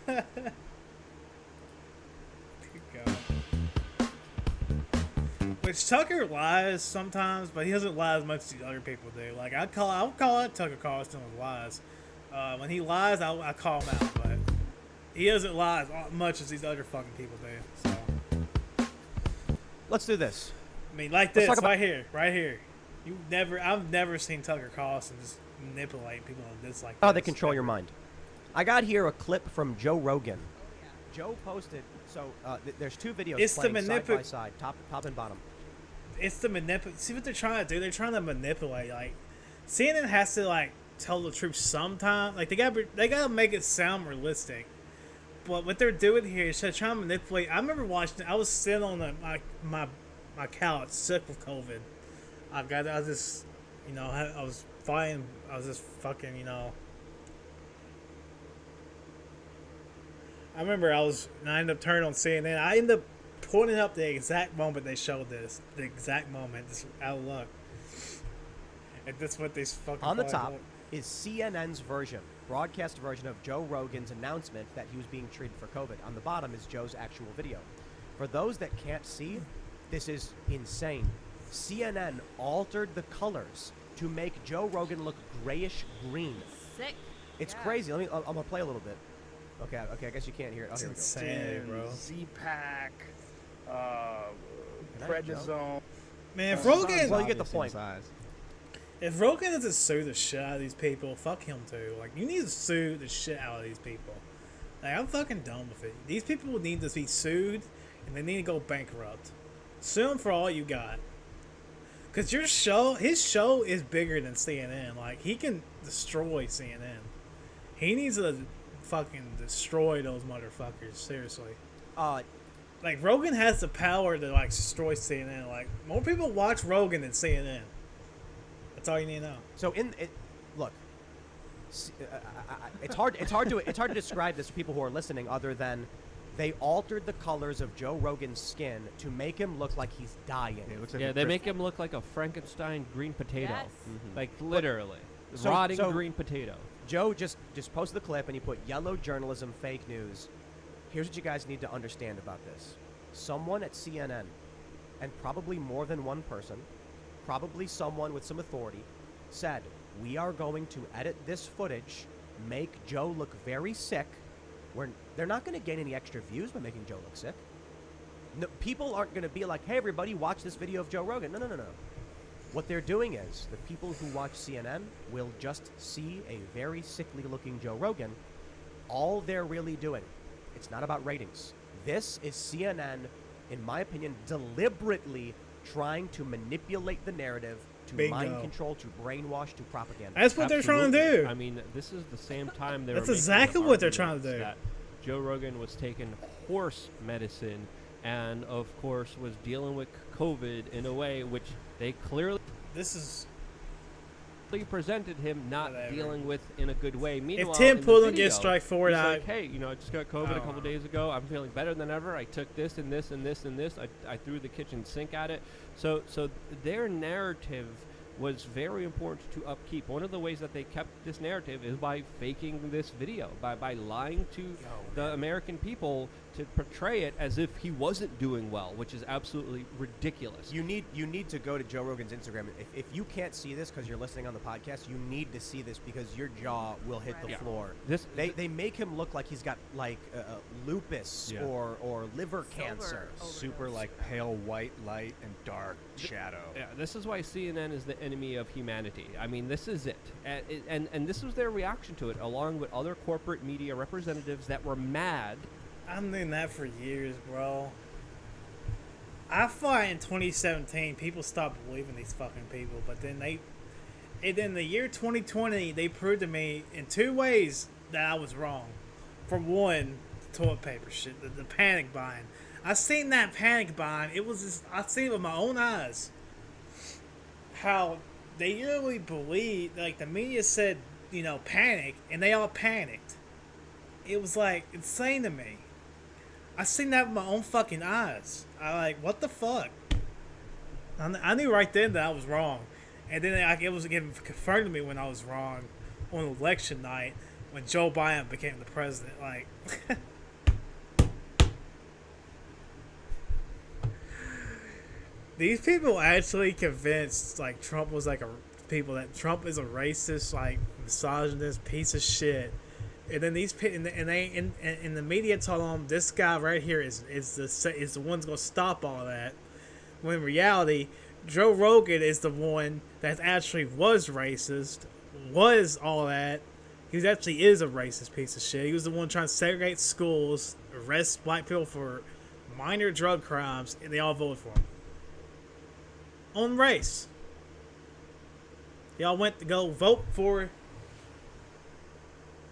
[SPEAKER 1] them. Good God. Which Tucker lies sometimes, but he doesn't lie as much as these other people do. Like I would call out Tucker Carlson with lies. When he lies, I call him out, but he doesn't lie as much as these other fucking people do. So.
[SPEAKER 8] Let's do this.
[SPEAKER 1] I mean, like this, right here. I've never seen Tucker Carlson just manipulate people on this like.
[SPEAKER 8] How they control your mind. I got here a clip from Joe Rogan. Joe posted. So there's two videos playing side by side, top and bottom.
[SPEAKER 1] It's the manipulate. See what they're trying to do? They're trying to manipulate. Like CNN has to like tell the truth sometimes. Like they gotta make it sound realistic. But what they're doing here is they're trying to manipulate. I remember watching. I was sitting on my couch, sick with COVID. I was just, I was fine. I was just fucking, I remember I ended up turning on CNN. I ended up pulling up the exact moment they showed this. The exact moment, just out of luck. And that's what they fucking.
[SPEAKER 8] On the top is CNN's broadcast version of Joe Rogan's announcement that he was being treated for COVID. On the bottom is Joe's actual video. For those that can't see, this is insane. CNN altered the colors to make Joe Rogan look grayish green.
[SPEAKER 3] Sick.
[SPEAKER 8] It's crazy. I'm gonna play a little bit. Okay, I guess you can't hear it. Oh,
[SPEAKER 1] it's
[SPEAKER 8] here we
[SPEAKER 1] insane,
[SPEAKER 8] go.
[SPEAKER 1] bro.
[SPEAKER 7] Z-Pack, prednisone.
[SPEAKER 1] Man, if Rogan,
[SPEAKER 8] well, you get the point.
[SPEAKER 1] If Rogan doesn't sue the shit out of these people, fuck him too. Like, you need to sue the shit out of these people. Like, I'm fucking done with it. These people need to be sued, and they need to go bankrupt. Sue them for all you got. Because his show is bigger than CNN. Like, he can destroy CNN. He needs to fucking destroy those motherfuckers, seriously.
[SPEAKER 8] Like,
[SPEAKER 1] Rogan has the power to, like, destroy CNN. Like, more people watch Rogan than CNN. That's all you need to know.
[SPEAKER 8] So, look, it's hard to describe this to people who are listening other than they altered the colors of Joe Rogan's skin to make him look like he's dying.
[SPEAKER 3] They make him look like a Frankenstein green potato.
[SPEAKER 13] Yes.
[SPEAKER 3] Like, literally.
[SPEAKER 8] So-
[SPEAKER 3] Rotting
[SPEAKER 8] so-
[SPEAKER 3] green potato.
[SPEAKER 8] Joe just posted the clip and he put yellow journalism, fake news. Here's what you guys need to understand about this. Someone at CNN, and probably more than one person, probably someone with some authority, said, we are going to edit this footage, make Joe look very sick. They're not going to gain any extra views by making Joe look sick. No, people aren't going to be like, hey, everybody, watch this video of Joe Rogan. No. What they're doing is the people who watch CNN will just see a very sickly-looking Joe Rogan. All they're really doing, it's not about ratings. This is CNN, in my opinion, deliberately trying to manipulate the narrative, to
[SPEAKER 1] Bingo.
[SPEAKER 8] mind control, to brainwash, to propaganda.
[SPEAKER 1] That's what they're trying to do.
[SPEAKER 3] I mean, this is the same time they
[SPEAKER 1] That's
[SPEAKER 3] were making
[SPEAKER 1] exactly
[SPEAKER 3] the
[SPEAKER 1] what they're trying to
[SPEAKER 3] arguments
[SPEAKER 1] do.
[SPEAKER 3] that Joe Rogan was taking horse medicine and, of course, was dealing with COVID in a way which they clearly presented him not dealing with in a good way. Meanwhile,
[SPEAKER 1] Tim
[SPEAKER 3] in the
[SPEAKER 1] Pool
[SPEAKER 3] video,
[SPEAKER 1] gets strike forward,
[SPEAKER 3] he's
[SPEAKER 1] I-
[SPEAKER 3] like, hey, I just got COVID a couple days ago. I'm feeling better than ever. I took this and this and this and this. I threw the kitchen sink at it. So their narrative was very important to upkeep. One of the ways that they kept this narrative is by faking this video, by lying to the American people to portray it as if he wasn't doing well, which is absolutely ridiculous.
[SPEAKER 8] You need to go to Joe Rogan's Instagram. If you can't see this because you're listening on the podcast, you need to see this because your jaw will hit the floor. They make him look like he's got like lupus or liver cancer.
[SPEAKER 5] Super like pale white light and dark shadow.
[SPEAKER 3] Yeah, this is why CNN is the enemy of humanity. I mean, this is it. And this was their reaction to it, along with other corporate media representatives that were mad.
[SPEAKER 1] I'm doing that for years, bro. I thought in 2017 people stopped believing these fucking people, but then in the year 2020 they proved to me in two ways that I was wrong. For one, the toilet paper shit, the panic buying. I seen that panic buying. It was just, I seen it with my own eyes. How they really believed, like the media said, panic, and they all panicked. It was like insane to me. I seen that with my own fucking eyes. I like, what the fuck? I knew right then that I was wrong. And then it was getting confirmed to me when I was wrong on election night when Joe Biden became the president. Like, these people actually convinced like Trump was like Trump is a racist, like misogynist piece of shit. And then and the media told them this guy right here is the one's gonna stop all that. When in reality, Joe Rogan is the one that actually was racist, was all that. He actually is a racist piece of shit. He was the one trying to segregate schools, arrest black people for minor drug crimes, and they all voted for him. On race. Y'all went to go vote for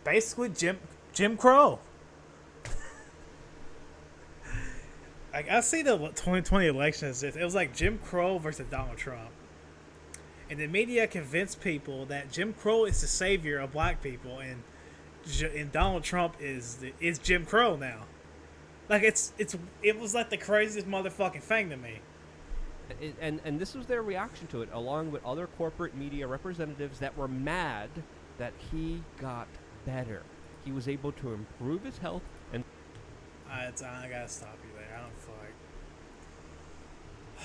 [SPEAKER 1] basically Jim Crow. Like, I see the 2020 election as if it was like Jim Crow versus Donald Trump. And the media convinced people that Jim Crow is the savior of black people, and Donald Trump is Jim Crow now. Like, it was like the craziest motherfucking thing to me.
[SPEAKER 3] And this was their reaction to it, along with other corporate media representatives that were mad that he got better. He was able to improve his health and
[SPEAKER 1] I gotta stop you there. I don't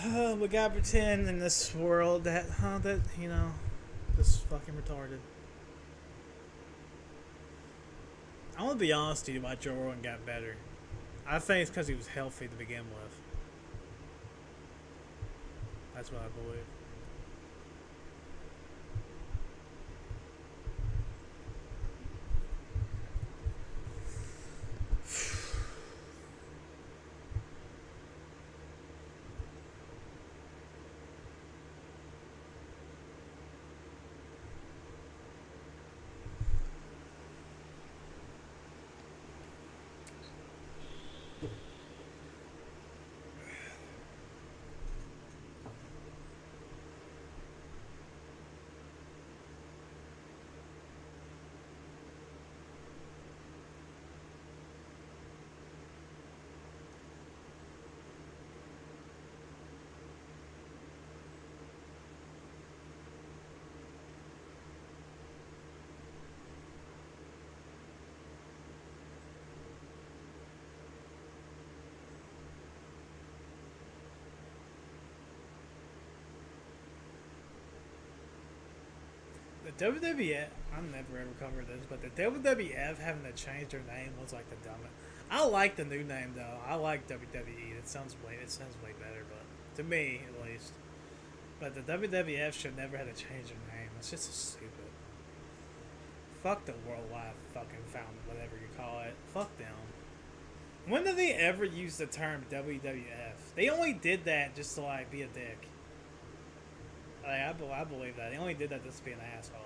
[SPEAKER 1] feel like we gotta pretend in this world that this is fucking retarded. I want to be honest with you why Joe Rogan got better. I think it's because he was healthy to begin with. That's what I believe. WWF, I'm never ever covered this, but the WWF having to change their name was like the dumbest. I like the new name though. I like WWE. It sounds way better, but to me at least. But the WWF should never have to change their name. It's just so stupid. Fuck the Worldwide fucking Found, whatever you call it. Fuck them. When did they ever use the term WWF? They only did that just to like be a dick. Like, I believe that. They only did that just to be an asshole.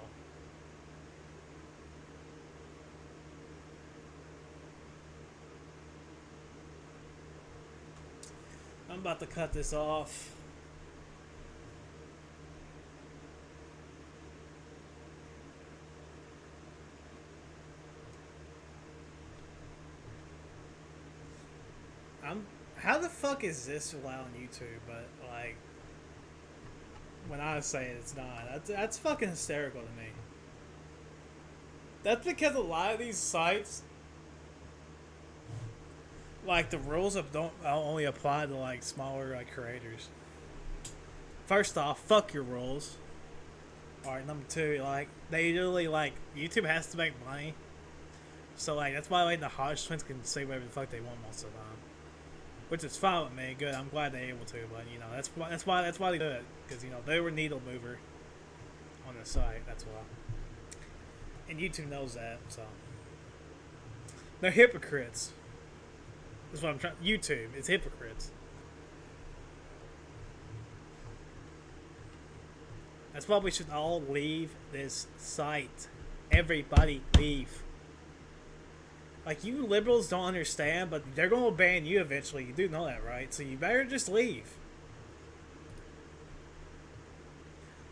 [SPEAKER 1] I'm about to cut this off. How the fuck is this allowed on YouTube? But like, when I say it, it's not. That's fucking hysterical to me. That's because a lot of these sites, like, the rules don't only apply to like smaller like creators. First off, fuck your rules. Alright, number two, like, they literally, like, YouTube has to make money. So like, that's why like the Hodge twins can say whatever the fuck they want most of the time. Which is fine with me. Good. I'm glad they're able to. But you know, that's why they do it, because you know they were needle mover on the site. That's why. And YouTube knows that. So they're hypocrites. That's what I'm trying. YouTube is hypocrites. That's why we should all leave this site. Everybody leave. Like, you liberals don't understand, but they're going to ban you eventually. You do know that, right? So you better just leave.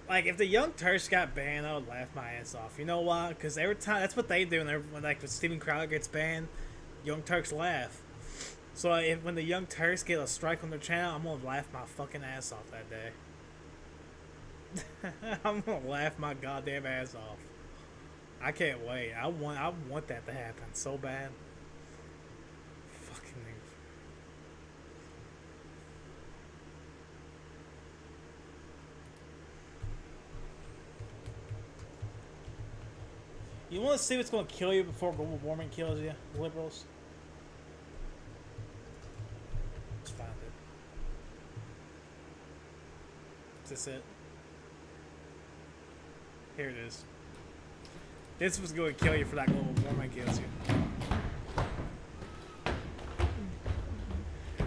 [SPEAKER 1] Like, if the Young Turks got banned, I would laugh my ass off. You know why? Because every time, that's what they do. When like, when Steven Crowder gets banned, Young Turks laugh. So when the Young Turks get a strike on their channel, I'm going to laugh my fucking ass off that day. I'm going to laugh my goddamn ass off. I can't wait. I want that to happen so bad. Fucking thing. You want to see what's going to kill you before global warming kills you, liberals? Let's find it. Is this it? Here it is. This was going to kill you for that global warming kills you.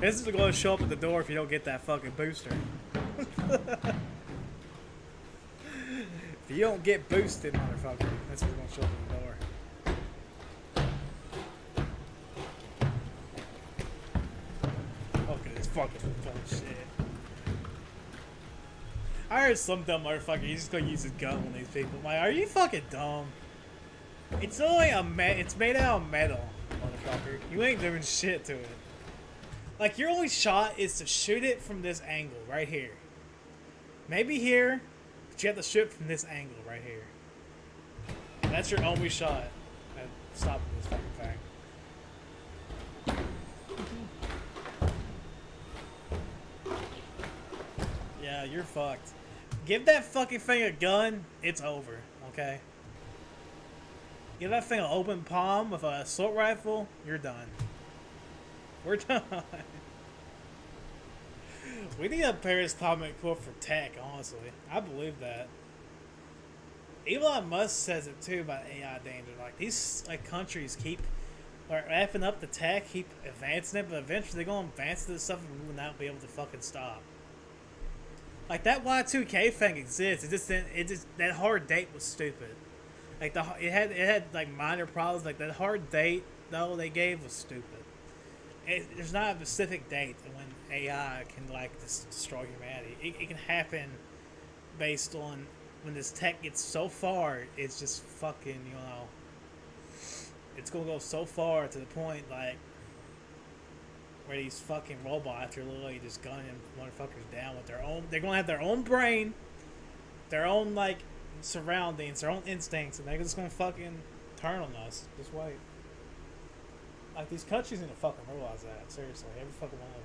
[SPEAKER 1] This is going to show up at the door if you don't get that fucking booster. If you don't get boosted, motherfucker, that's what's going to show up at the door. Look at this fucking bullshit. I heard some dumb motherfucker, he's just going to use his gun on these people. I'm like, are you fucking dumb? It's only it's made out of metal, motherfucker. You ain't doing shit to it. Like, your only shot is to shoot it from this angle right here. Maybe here, but you have to shoot it from this angle right here. That's your only shot at stopping this fucking thing. Yeah, you're fucked. Give that fucking thing a gun, it's over, okay? Give that thing an open palm with an assault rifle, you're done. We're done. We need a Paris Comic Corp for tech, honestly. I believe that. Elon Musk says it too about AI danger. Like, these like countries keep wrapping up the tech, keep advancing it, but eventually they're gonna advance this stuff and we will not be able to fucking stop. Like, that Y2K thing exists. It just that hard date was stupid. Like, it had like minor problems. Like, that hard date though they gave was stupid. There's not a specific date when AI can like destroy humanity. It can happen based on when this tech gets so far. It's just fucking, you know, it's gonna go so far to the point like where these fucking robots are literally just gunning motherfuckers down with their own. They're gonna have their own brain, their own like surroundings, their own instincts, and they're just gonna fucking turn on us. Just wait. Like, these countries need to fucking realize that. Seriously, every fucking one of them.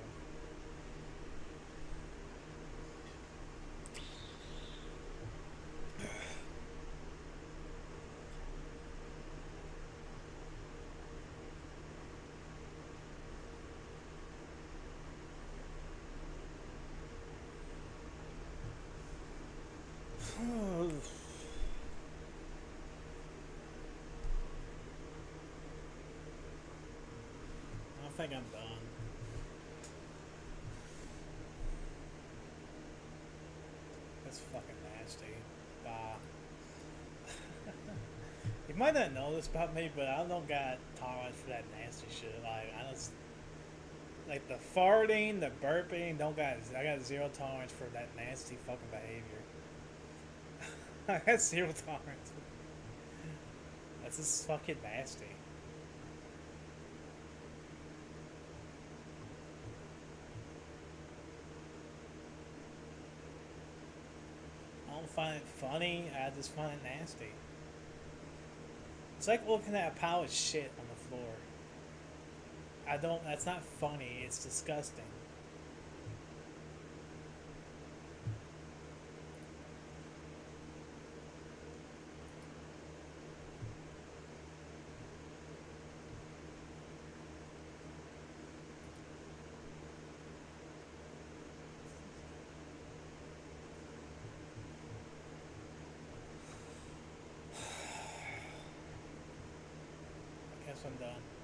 [SPEAKER 1] think I'm done. That's fucking nasty. Bye. You might not know this about me, but I don't got tolerance for that nasty shit. Like, I just, like the farting, the burping, I got zero tolerance for that nasty fucking behavior. I got zero tolerance. That's just fucking nasty. I don't find it funny, I just find it nasty. It's like looking at a pile of shit on the floor. That's not funny, it's disgusting. I guess I'm done.